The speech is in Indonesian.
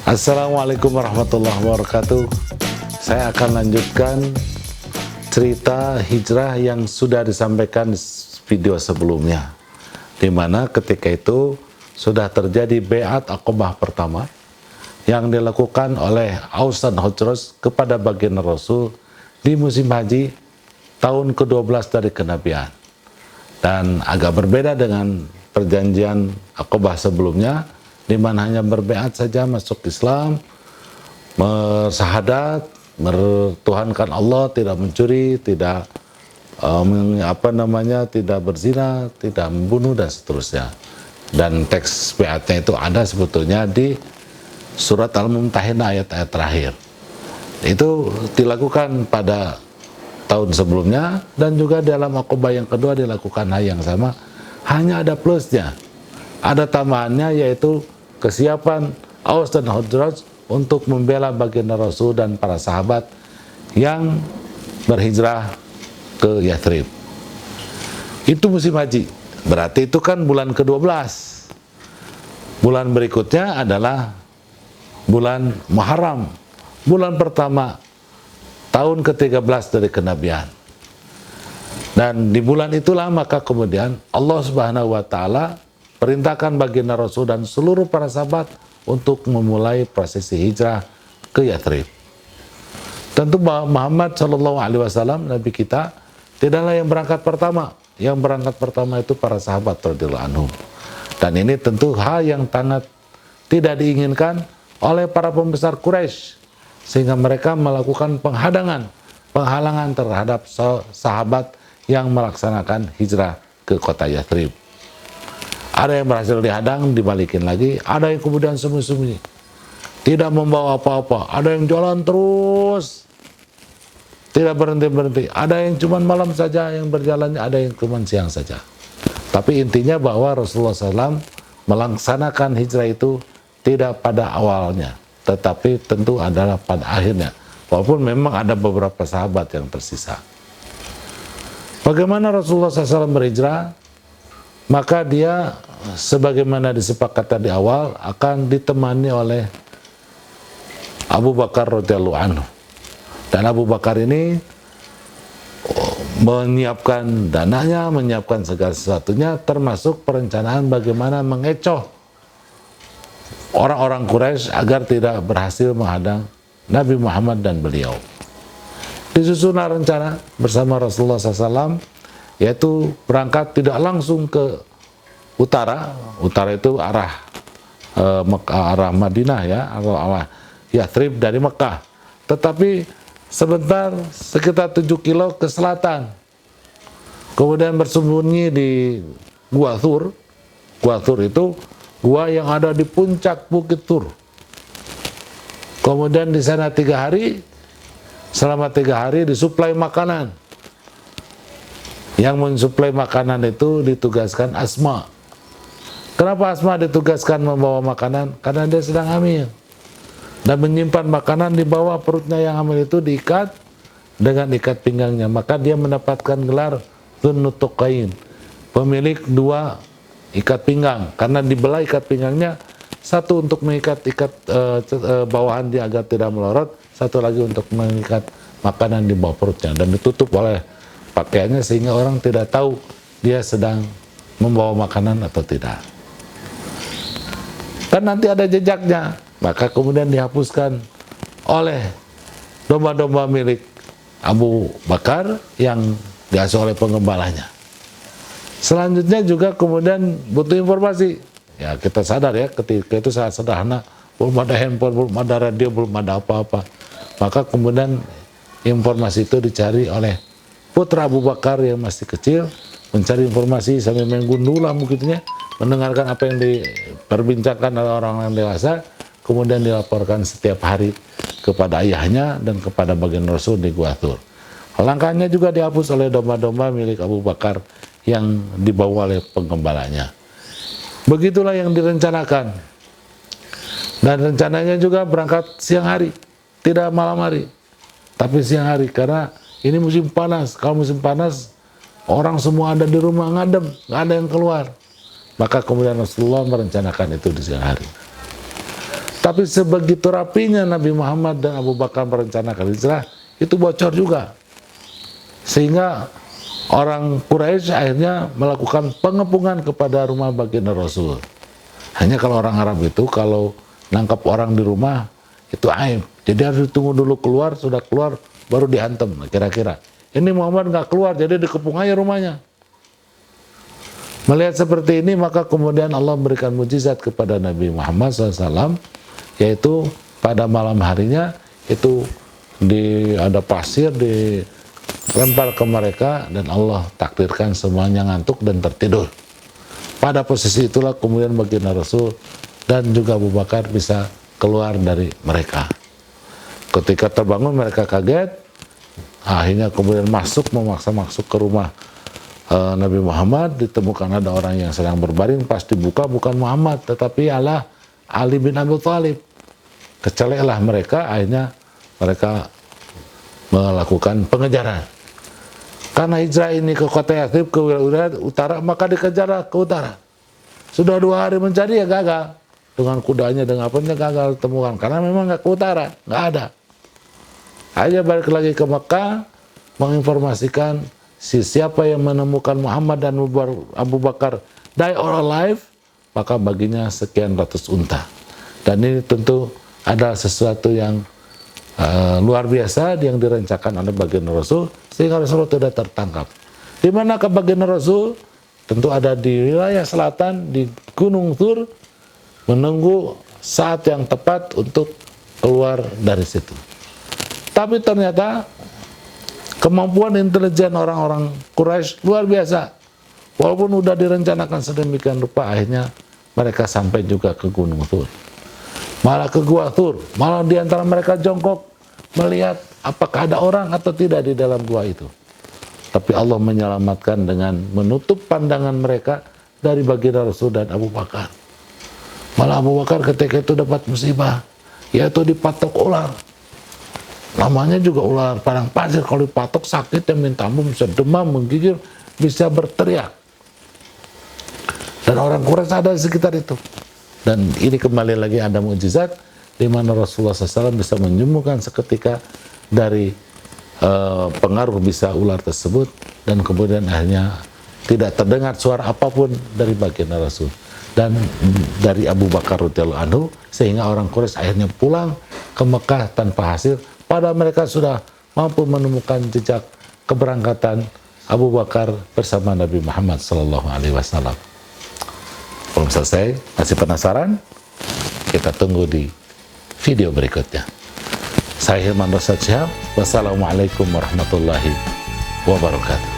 Assalamualaikum warahmatullahi wabarakatuh. Saya akan lanjutkan cerita hijrah yang sudah disampaikan di video sebelumnya, di mana ketika itu sudah terjadi Bai'at Aqabah pertama yang dilakukan oleh Aus dan Khazraj kepada baginda Rasul di musim haji tahun ke-12 dari kenabian. Dan agak berbeda dengan perjanjian Aqabah sebelumnya, di mana hanya berbeat saja masuk Islam, bersyahadat, bertuhankan Allah, tidak mencuri, tidak tidak berzina, tidak membunuh dan seterusnya. Dan teks beatnya itu ada sebetulnya di surat Al-Mumtahinah ayat-ayat terakhir. Itu dilakukan pada tahun sebelumnya, dan juga dalam Aqabah yang kedua dilakukan hal yang sama, hanya ada plusnya, ada tambahannya, yaitu kesiapan Aus dan Khazraj untuk membela baginda Rasul dan para sahabat yang berhijrah ke Yathrib. Itu musim haji, berarti itu kan bulan ke-12. Bulan berikutnya adalah bulan Muharram, bulan pertama tahun ke-13 dari kenabian. Dan di bulan itulah maka kemudian Allah Subhanahu wa taala perintahkan baginda Rasul dan seluruh para sahabat untuk memulai prosesi hijrah ke Yathrib. Tentu Muhammad Shallallahu Alaihi Wasallam, Nabi kita, tidaklah yang berangkat pertama. Yang berangkat pertama itu para sahabat radhiyallahu anhum. Dan ini tentu hal yang sangat tidak diinginkan oleh para pembesar Quraisy, sehingga mereka melakukan penghalangan terhadap sahabat yang melaksanakan hijrah ke kota Yathrib. Ada yang berhasil dihadang, dibalikin lagi, ada yang kemudian sembunyi-sembunyi, tidak membawa apa-apa, ada yang jalan terus, tidak berhenti-berhenti, ada yang cuma malam saja yang berjalannya, ada yang cuma siang saja. Tapi intinya bahwa Rasulullah SAW melaksanakan hijrah itu tidak pada awalnya, tetapi tentu adalah pada akhirnya, walaupun memang ada beberapa sahabat yang tersisa. Bagaimana Rasulullah SAW berhijrah? Maka dia, sebagaimana disepakati di awal, akan ditemani oleh Abu Bakar radhiyallahu anhu. Dan Abu Bakar ini menyiapkan dananya, menyiapkan segala sesuatunya, termasuk perencanaan bagaimana mengecoh orang-orang Quraisy agar tidak berhasil menghadang Nabi Muhammad dan beliau. Disusunlah rencana bersama Rasulullah SAW, yaitu berangkat tidak langsung ke utara itu arah arah Madinah ya, atau arah Yathrib dari Mekah, tetapi sebentar sekitar 7 kilo ke selatan, kemudian bersembunyi di Gua Thur. Gua Thur itu gua yang ada di puncak Bukit Tur. Kemudian di sana 3 hari, selama 3 hari disuplai makanan. Yang mensuplai makanan itu ditugaskan Asma. Kenapa Asma ditugaskan membawa makanan? Karena dia sedang hamil. Dan menyimpan makanan di bawah perutnya yang hamil itu diikat dengan ikat pinggangnya. Maka dia mendapatkan gelar Dzunnutuqain, pemilik 2 ikat pinggang, karena dibelah ikat pinggangnya, satu untuk mengikat bawahan dia agar tidak melorot, satu lagi untuk mengikat makanan di bawah perutnya, dan ditutup oleh pakaiannya sehingga orang tidak tahu dia sedang membawa makanan atau tidak. Dan nanti ada jejaknya, maka kemudian dihapuskan oleh domba-domba milik Abu Bakar yang diasuh oleh pengembalanya. Selanjutnya juga kemudian butuh informasi. Ya, kita sadar ya, ketika itu sangat sederhana, belum ada handphone, belum ada radio, belum ada apa-apa. Maka kemudian informasi itu dicari oleh putra Abu Bakar yang masih kecil, mencari informasi sambil main gundulah begitu, mendengarkan apa yang diperbincangkan oleh orang yang dewasa, kemudian dilaporkan setiap hari kepada ayahnya dan kepada baginda Rasul di Gua Thur. Langkahnya juga dihapus oleh domba-domba milik Abu Bakar yang dibawa oleh penggembalanya. Begitulah yang direncanakan. Dan rencananya juga berangkat siang hari, tidak malam hari, tapi siang hari, karena ini musim panas. Kalau musim panas, orang semua ada di rumah ngadem, nggak ada yang keluar. Maka kemudian Rasulullah merencanakan itu di siang hari. Tapi sebegitu rapinya Nabi Muhammad dan Abu Bakar merencanakan hijrah, itu bocor juga. Sehingga orang Quraisy akhirnya melakukan pengepungan kepada rumah baginda Rasul. Hanya kalau orang Arab itu kalau nangkap orang di rumah itu aib. Jadi harus ditunggu dulu keluar, sudah keluar baru dihantam kira-kira. Ini Muhammad nggak keluar, jadi dikepung aja rumahnya. Melihat seperti ini maka kemudian Allah memberikan mujizat kepada Nabi Muhammad SAW, yaitu pada malam harinya itu ada pasir dilempar ke mereka dan Allah takdirkan semuanya ngantuk dan tertidur. Pada posisi itulah kemudian baginda Rasul dan juga Abu Bakar bisa keluar dari mereka. Ketika terbangun mereka kaget, akhirnya kemudian memaksa masuk ke rumah Nabi Muhammad, ditemukan ada orang yang sedang berbaring, pas dibuka bukan Muhammad tetapi Allah Ali bin Abi Thalib. Keceleklah mereka, akhirnya mereka melakukan pengejaran. Karena hijrah ini ke kota Yathrib, ke wilayah utara, maka dikejar ke utara. Sudah 2 hari mencari ya gagal. Dengan kudanya, dengan apanya gagal ditemukan. Karena memang nggak ke utara, nggak ada. Akhirnya balik lagi ke Mekah, menginformasikan siapa yang menemukan Muhammad dan Abu Bakar die or alive, maka baginya sekian ratus unta. Dan ini tentu adalah sesuatu yang luar biasa yang direncanakan oleh baginda Rasul, sehingga Rasul tidak tertangkap. Di mana ke baginda Rasul? Tentu ada di wilayah selatan, di Gunung Tur, menunggu saat yang tepat untuk keluar dari situ. Tapi ternyata kemampuan intelijen orang-orang Quraisy luar biasa. Walaupun sudah direncanakan sedemikian rupa, akhirnya mereka sampai juga ke Gunung Tur. Malah ke Gua Tur, malah di antara mereka jongkok melihat apakah ada orang atau tidak di dalam gua itu. Tapi Allah menyelamatkan dengan menutup pandangan mereka dari baginda Rasul dan Abu Bakar. Malah Abu Bakar ketika itu dapat musibah, yaitu dipatok ular. Namanya juga ular padang pasir, kalau dipatok sakit yang minta ampun, bisa demam, menggigil, bisa berteriak. Dan orang Quraisy ada di sekitar itu. Dan ini kembali lagi ada mukjizat di mana Rasulullah SAW bisa menyembuhkan seketika dari pengaruh bisa ular tersebut, dan kemudian akhirnya tidak terdengar suara apapun dari baginda Rasul dan dari Abu Bakar radhiyallahu anhu, sehingga orang Quraisy akhirnya pulang ke Mekah tanpa hasil. Padahal mereka sudah mampu menemukan jejak keberangkatan Abu Bakar bersama Nabi Muhammad SAW. Belum selesai, masih penasaran? Kita tunggu di video berikutnya. Saya Hilman Rashad Shihab. Wassalamualaikum warahmatullahi wabarakatuh.